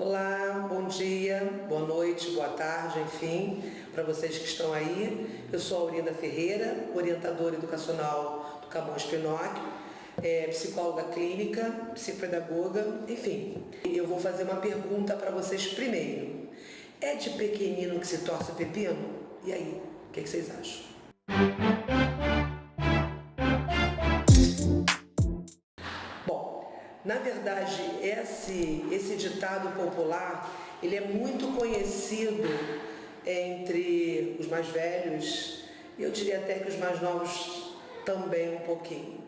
Olá, bom dia, boa noite, boa tarde, enfim, para vocês que estão aí. Eu sou a Aurinda Ferreira, orientadora educacional do Camões Pinóquio, psicóloga clínica, psicopedagoga, enfim. Eu vou fazer uma pergunta para vocês primeiro. É de pequenino que se torce o pepino? E aí, o que vocês acham? Bom, na verdade, esse ditado popular, ele é muito conhecido entre os mais velhos, e eu diria até que os mais novos também um pouquinho.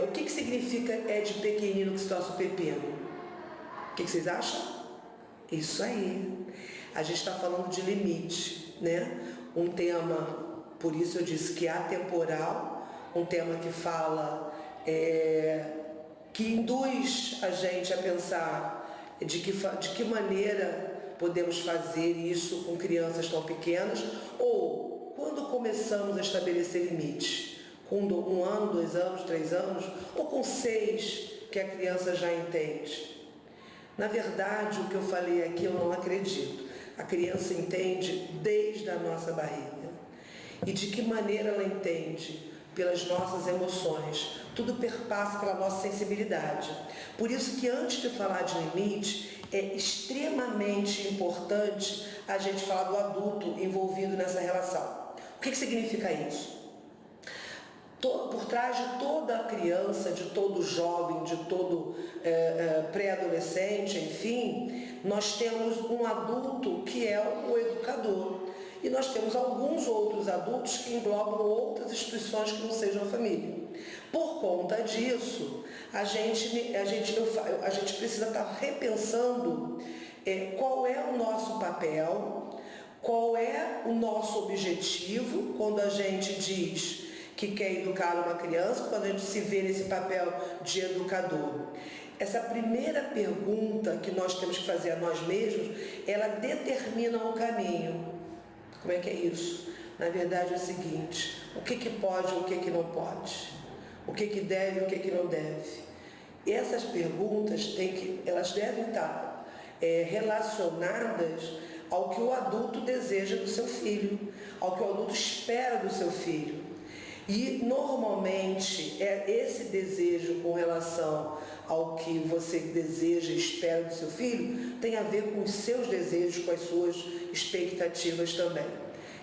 O que significa é de pequenino que se torce o pepino? O que vocês acham? Isso aí. A gente está falando de limite, né? Um tema, por isso eu disse que é atemporal, um tema que fala, que induz a gente a pensar de que maneira podemos fazer isso com crianças tão pequenas, ou quando começamos a estabelecer limites, com 1 ano, 2 anos, 3 anos, ou com 6, que a criança já entende. Na verdade, o que eu falei aqui eu não acredito. A criança entende desde a nossa barriga. E de que maneira ela entende? Pelas nossas emoções. Tudo perpassa pela nossa sensibilidade. Por isso que antes de falar de limite, é extremamente importante a gente falar do adulto envolvido nessa relação. O que significa isso? Por trás de toda criança, de todo jovem, de todo pré-adolescente, enfim, nós temos um adulto que é o educador. E nós temos alguns outros adultos que englobam outras instituições que não sejam a família. Por conta disso, a gente precisa estar repensando qual é o nosso papel, qual é o nosso objetivo quando a gente diz que quer educar uma criança, quando a gente se vê nesse papel de educador. Essa primeira pergunta que nós temos que fazer a nós mesmos, ela determina o caminho. Como é que é isso? Na verdade é o seguinte, o que pode e o que não pode? O que deve e o que não deve? E essas perguntas elas devem estar relacionadas ao que o adulto deseja do seu filho, ao que o adulto espera do seu filho. E normalmente esse desejo com relação ao que você deseja e espera do seu filho tem a ver com os seus desejos, com as suas expectativas também.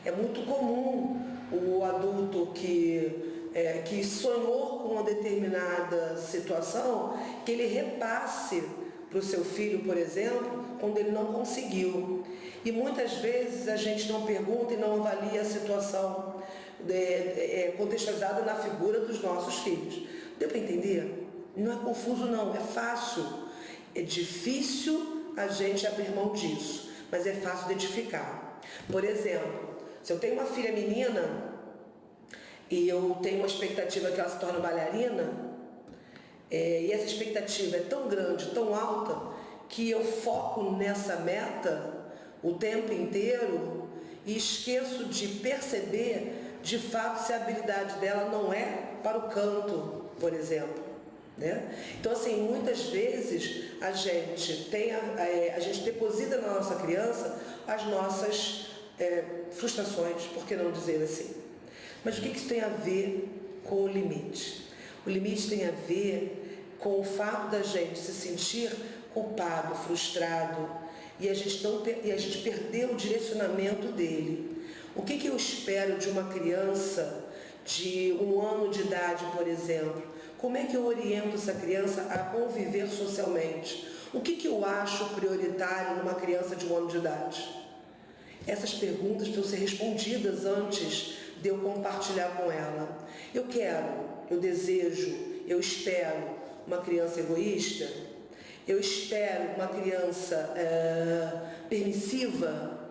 É muito comum o adulto que sonhou com uma determinada situação, que ele repasse para o seu filho, por exemplo, quando ele não conseguiu. E muitas vezes a gente não pergunta e não avalia a situação contextualizada na figura dos nossos filhos. Deu para entender? Não é confuso não, é fácil. É difícil a gente abrir mão disso, mas é fácil identificar. Por exemplo, se eu tenho uma filha menina e eu tenho uma expectativa que ela se torne bailarina, e essa expectativa é tão grande, tão alta, que eu foco nessa meta o tempo inteiro e esqueço de perceber de fato se a habilidade dela não é para o canto, por exemplo. Né? Então, assim, muitas vezes a gente deposita na nossa criança as nossas frustrações, por que não dizer assim? Mas o que isso tem a ver com o limite? O limite tem a ver com o fato da gente se sentir culpado, frustrado, e a gente perder o direcionamento dele. O que eu espero de uma criança de 1 ano de idade, por exemplo? Como é que eu oriento essa criança a conviver socialmente? O que eu acho prioritário numa criança de 1 ano de idade? Essas perguntas precisam ser respondidas antes de eu compartilhar com ela. Eu desejo, eu espero uma criança egoísta? Eu espero uma criança permissiva?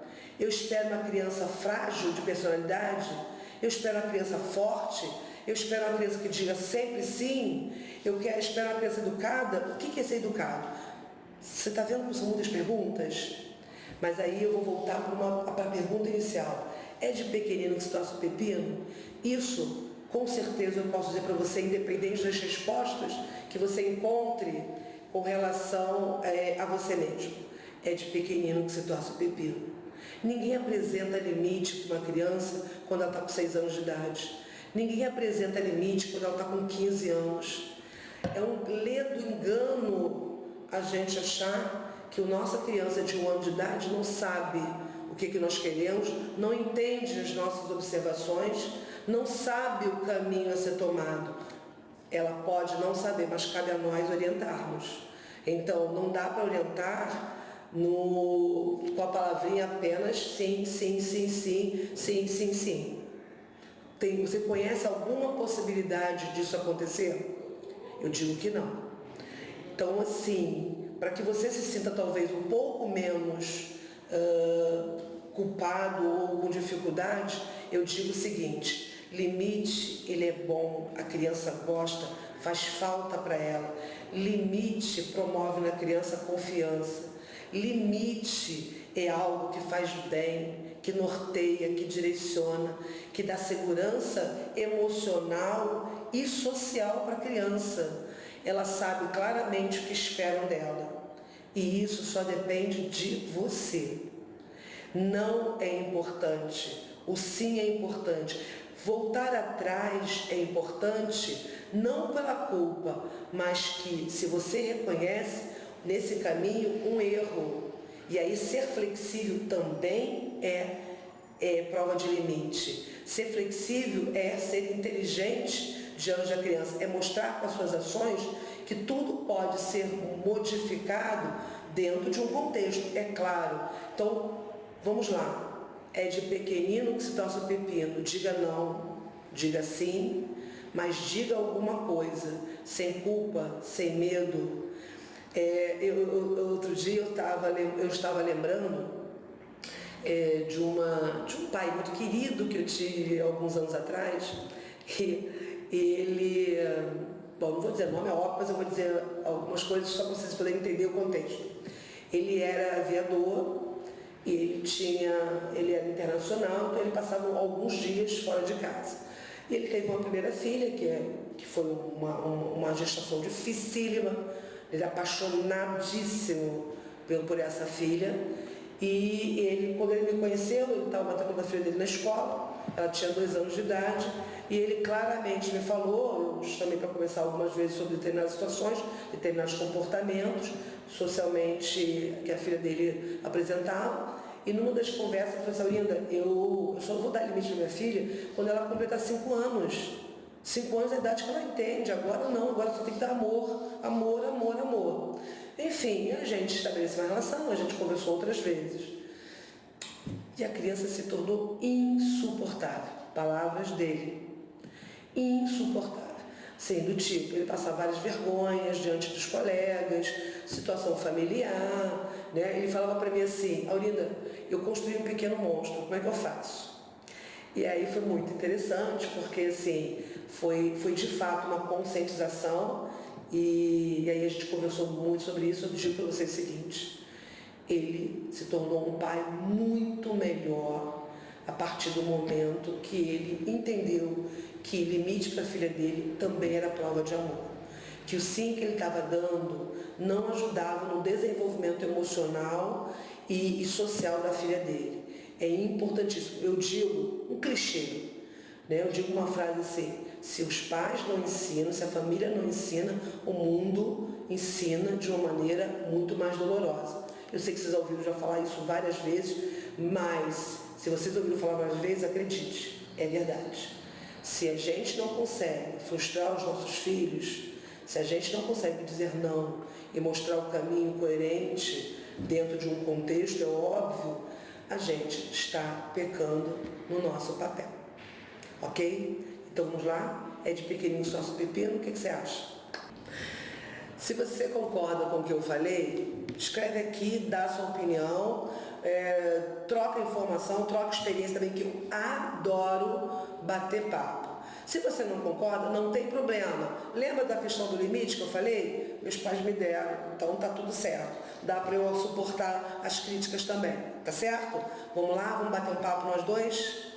Eu espero uma criança frágil de personalidade? Eu espero uma criança forte? Eu espero uma criança que diga sempre sim? Eu espero uma criança educada? O que é ser educado? Você está vendo que são muitas perguntas? Mas aí eu vou voltar para a pergunta inicial. É de pequenino que se torce o pepino? Isso, com certeza, eu posso dizer para você, independente das respostas que você encontre com relação a você mesmo. é de pequenino que se torce o pepino. Ninguém apresenta limite para uma criança quando ela está com 6 anos de idade. Ninguém apresenta limite quando ela está com 15 anos. É um ledo engano a gente achar que a nossa criança de 1 ano de idade não sabe o que nós queremos, não entende as nossas observações, não sabe o caminho a ser tomado. Ela pode não saber, mas cabe a nós orientarmos. Então, não dá para orientar com a palavrinha apenas sim, sim, sim, sim, sim, sim, sim. Você conhece alguma possibilidade disso acontecer? Eu digo que não. Então, assim, para que você se sinta talvez um pouco menos culpado ou com dificuldade, eu digo o seguinte: limite, ele é bom, a criança gosta, faz falta para ela. Limite promove na criança confiança. Limite é algo que faz bem, que norteia, que direciona, que dá segurança emocional e social para a criança. Ela sabe claramente o que esperam dela. E isso só depende de você. Não é importante. O sim é importante. Voltar atrás é importante, não pela culpa, mas que se você reconhece nesse caminho um erro, e aí ser flexível também é prova de limite. Ser flexível é ser inteligente diante da criança, é mostrar com as suas ações que tudo pode ser modificado dentro de um contexto, é claro. Então, vamos lá. É de pequenino que se torce o pepino. Diga não, diga sim, mas diga alguma coisa, sem culpa, sem medo. Outro dia eu estava lembrando de um pai muito querido que eu tive alguns anos atrás, e ele, bom, não vou dizer nome, é óbvio, mas eu vou dizer algumas coisas só para vocês poderem entender o contexto. Ele era aviador, e ele era internacional, então ele passava alguns dias fora de casa. E ele teve uma primeira filha, que foi uma gestação dificílima. Ele é apaixonadíssimo por essa filha. E ele, quando ele me conheceu, ele estava matando a filha dele na escola, ela tinha 2 anos de idade, e ele claramente me falou, eu chamei para conversar algumas vezes sobre determinadas situações, determinados comportamentos, socialmente, que a filha dele apresentava. E numa das conversas, ele falou assim: Aurinda, eu só vou dar limite para minha filha quando ela completar 5 anos. 5 anos é a idade que ela entende, agora não, agora só tem que dar amor, amor, amor, amor. Enfim, a gente estabeleceu uma relação, a gente conversou outras vezes. E a criança se tornou insuportável. Palavras dele. Insuportável. Sim, do tipo, ele passava várias vergonhas diante dos colegas, situação familiar, né? Ele falava para mim assim: Aurinda, eu construí um pequeno monstro, como é que eu faço? E aí foi muito interessante, porque assim, foi de fato uma conscientização, e aí a gente conversou muito sobre isso. Eu digo para vocês o seguinte: ele se tornou um pai muito melhor a partir do momento que ele entendeu que limite para a filha dele também era prova de amor. Que o sim que ele estava dando não ajudava no desenvolvimento emocional e social da filha dele. É importantíssimo. Eu digo um clichê, né? Eu digo uma frase assim: se os pais não ensinam, se a família não ensina, o mundo ensina de uma maneira muito mais dolorosa. Eu sei que vocês ouviram já falar isso várias vezes, mas se vocês ouviram falar várias vezes, acredite, é verdade. Se a gente não consegue frustrar os nossos filhos, se a gente não consegue dizer não e mostrar o caminho coerente dentro de um contexto, é óbvio, a gente está pecando no nosso papel. Ok? Então vamos lá? É de pequenino só o pepino, o que você acha? Se você concorda com o que eu falei, escreve aqui, dá a sua opinião, troca informação, troca experiência também, que eu adoro bater papo. Se você não concorda, não tem problema. Lembra da questão do limite que eu falei? Meus pais me deram, então tá tudo certo. Dá para eu suportar as críticas também, tá certo? Vamos lá, vamos bater um papo nós dois?